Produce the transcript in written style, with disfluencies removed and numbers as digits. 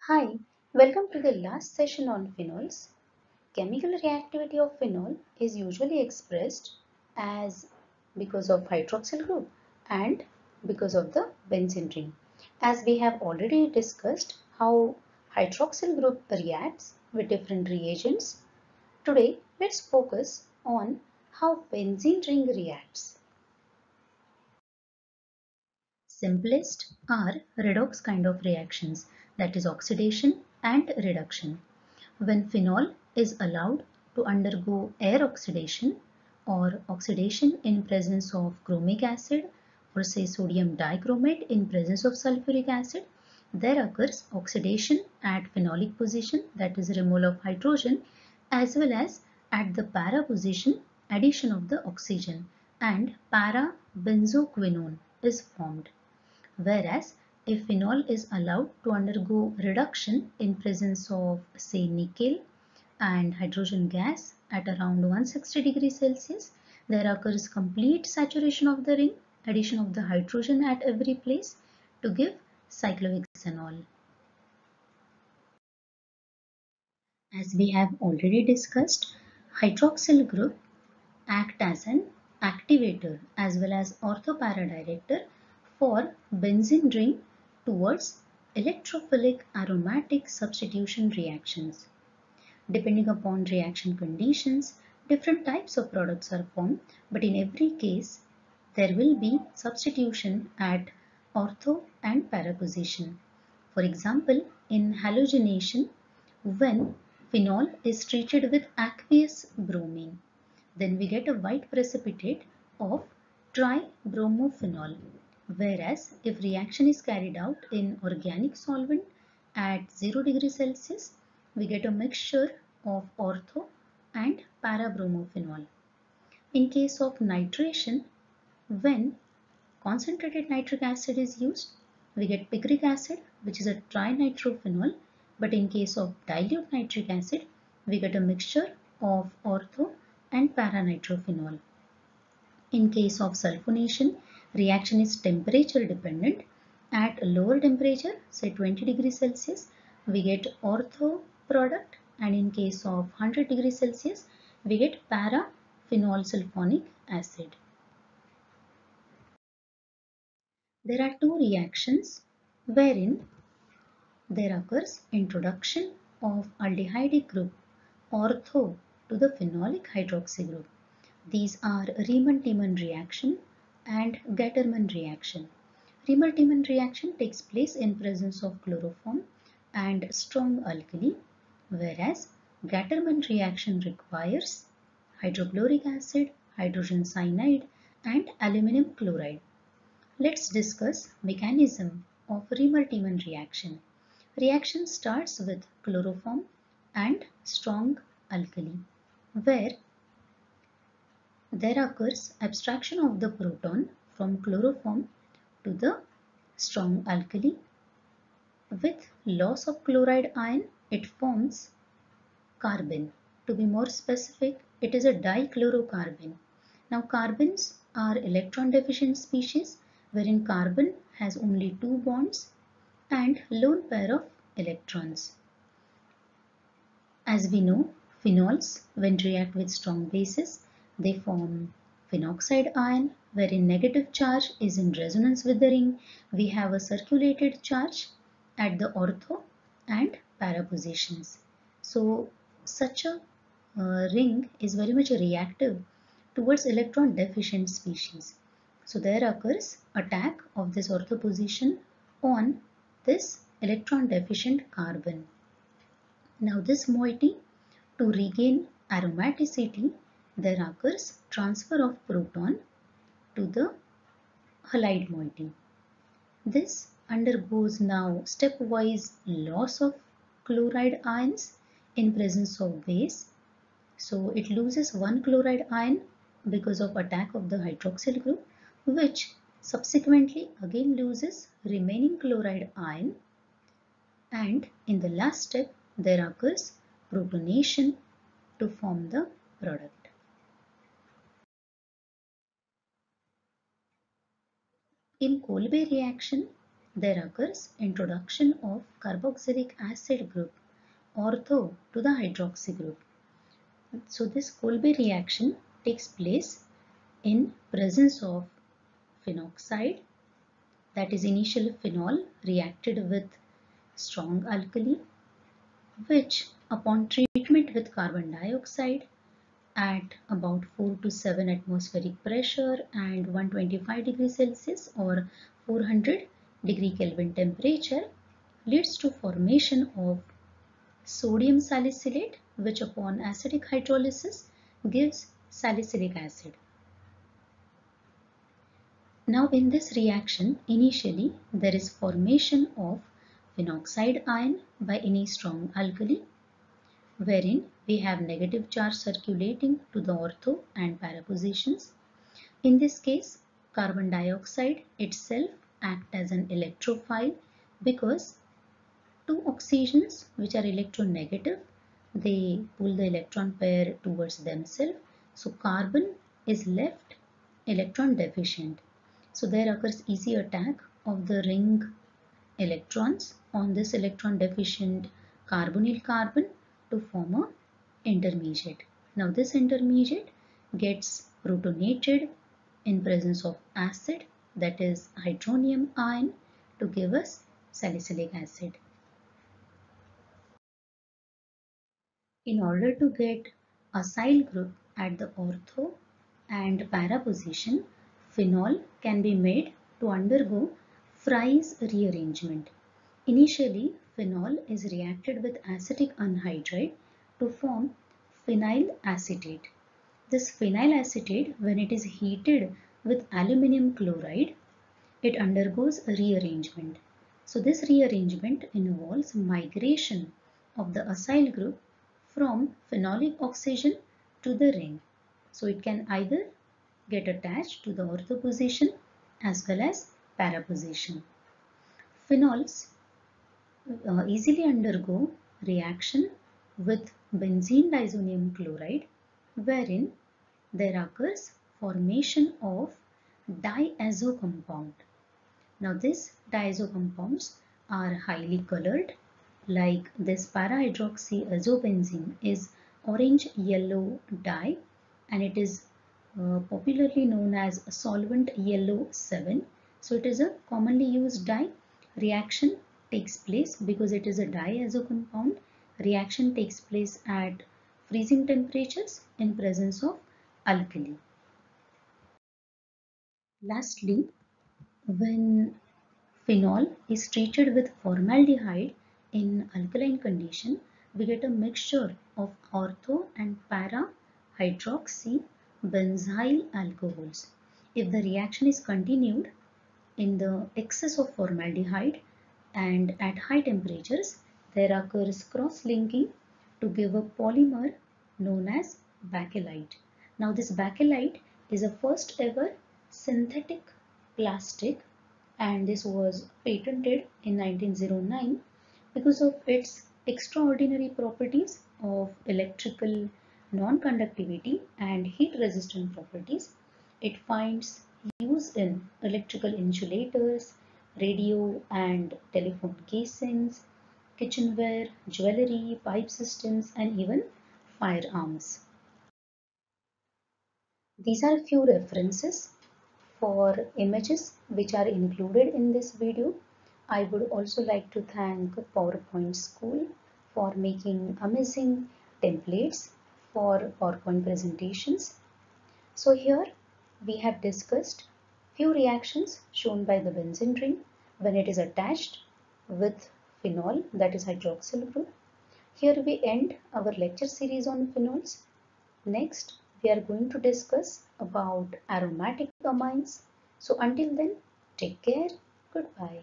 Hi, welcome to the last session on phenols. Chemical reactivity of phenol is usually expressed as because of hydroxyl group and because of the benzene ring. As we have already discussed how hydroxyl group reacts with different reagents, today let's focus on how benzene ring reacts. Simplest are redox kind of reactions, that is oxidation and reduction. When phenol is allowed to undergo air oxidation or oxidation in presence of chromic acid or say sodium dichromate in presence of sulfuric acid, there occurs oxidation at phenolic position, that is removal of hydrogen, as well as at the para position addition of the oxygen and para benzoquinone is formed. Whereas if phenol is allowed to undergo reduction in presence of say nickel and hydrogen gas at around 160 degrees Celsius, there occurs complete saturation of the ring, addition of the hydrogen at every place to give cyclohexanol. As we have already discussed, hydroxyl group act as an activator as well as orthoparadirector for benzene ring towards electrophilic aromatic substitution reactions. Depending upon reaction conditions, different types of products are formed, but in every case, there will be substitution at ortho and para position. For example, in halogenation, when phenol is treated with aqueous bromine, then we get a white precipitate of tribromophenol. Whereas if reaction is carried out in organic solvent at 0 degrees Celsius, we get a mixture of ortho and parabromophenol. In case of nitration, when concentrated nitric acid is used, we get picric acid, which is a trinitrophenol, but in case of dilute nitric acid, we get a mixture of ortho and paranitrophenol. In case of sulfonation, reaction is temperature dependent. At a lower temperature, say 20 degrees Celsius, we get ortho product, and in case of 100 degrees Celsius, we get paraphenol sulfonic acid. There are two reactions wherein there occurs introduction of aldehyde group ortho to the phenolic hydroxy group. These are Riemann-Tiemann reaction and Gattermann reaction. Riemann-Tiemann reaction takes place in presence of chloroform and strong alkali, whereas Gattermann reaction requires hydrochloric acid, hydrogen cyanide and aluminum chloride. Let's discuss mechanism of Riemann-Tiemann reaction. Reaction starts with chloroform and strong alkali, where there occurs abstraction of the proton from chloroform to the strong alkali. With loss of chloride ion, it forms carbon. To be more specific, it is a dichlorocarbon. Now carbons are electron deficient species wherein carbon has only two bonds and lone pair of electrons. As we know, phenols, when react with strong bases, they form phenoxide ion, wherein negative charge is in resonance with the ring. We have a circulated charge at the ortho and para positions. So, such a ring is very much reactive towards electron deficient species. So, there occurs attack of this ortho position on this electron deficient carbon. Now this moiety, to regain aromaticity, there occurs transfer of proton to the halide moiety. This undergoes now stepwise loss of chloride ions in presence of base. So it loses one chloride ion because of attack of the hydroxyl group, which subsequently again loses remaining chloride ion, and in the last step there occurs protonation to form the product. In Kolbe reaction, there occurs introduction of carboxylic acid group ortho to the hydroxy group. So this Kolbe reaction takes place in presence of phenoxide, that is initial phenol reacted with strong alkali, which upon treatment with carbon dioxide at about 4 to 7 atmospheric pressure and 125 degrees Celsius or 400 degree Kelvin temperature leads to formation of sodium salicylate, which upon acidic hydrolysis gives salicylic acid. Now in this reaction, initially there is formation of phenoxide ion by any strong alkali, wherein we have negative charge circulating to the ortho and para positions. In this case, carbon dioxide itself acts as an electrophile because two oxygens which are electronegative, they pull the electron pair towards themselves. So carbon is left electron deficient. So there occurs easy attack of the ring electrons on this electron deficient carbonyl carbon to form a intermediate. Now this intermediate gets protonated in presence of acid, that is hydronium ion, to give us salicylic acid. In order to get acyl group at the ortho and para position, phenol can be made to undergo Fry's rearrangement. Initially, phenol is reacted with acetic anhydride to form phenyl acetate. This phenyl acetate, when it is heated with aluminum chloride, it undergoes rearrangement. So this rearrangement involves migration of the acyl group from phenolic oxygen to the ring. So it can either get attached to the ortho position as well as para position. Phenols easily undergo reaction with benzene disonium chloride, wherein there occurs formation of diazo compound. Now these diazo compounds are highly colored, like this para-hydroxyazobenzene is orange yellow dye, and it is popularly known as solvent yellow 7. So it is a commonly used dye. Reaction takes place because it is a diazo compound. Reaction takes place at freezing temperatures in presence of alkali. Lastly, when phenol is treated with formaldehyde in alkaline condition, we get a mixture of ortho and para hydroxy benzyl alcohols. If the reaction is continued in the excess of formaldehyde and at high temperatures, there occurs cross-linking to give a polymer known as bakelite. Now this bakelite is a first ever synthetic plastic, and this was patented in 1909 because of its extraordinary properties of electrical non-conductivity and heat resistant properties. It finds use in electrical insulators, radio and telephone casings, kitchenware, jewelry, pipe systems, and even firearms. These are a few references for images which are included in this video. I would also like to thank PowerPoint School for making amazing templates for PowerPoint presentations. So here we have discussed few reactions shown by the benzene ring when it is attached with phenol, that is hydroxyl group. Here we end our lecture series on phenols. Next, we are going to discuss about aromatic amines. So until then, take care. Goodbye.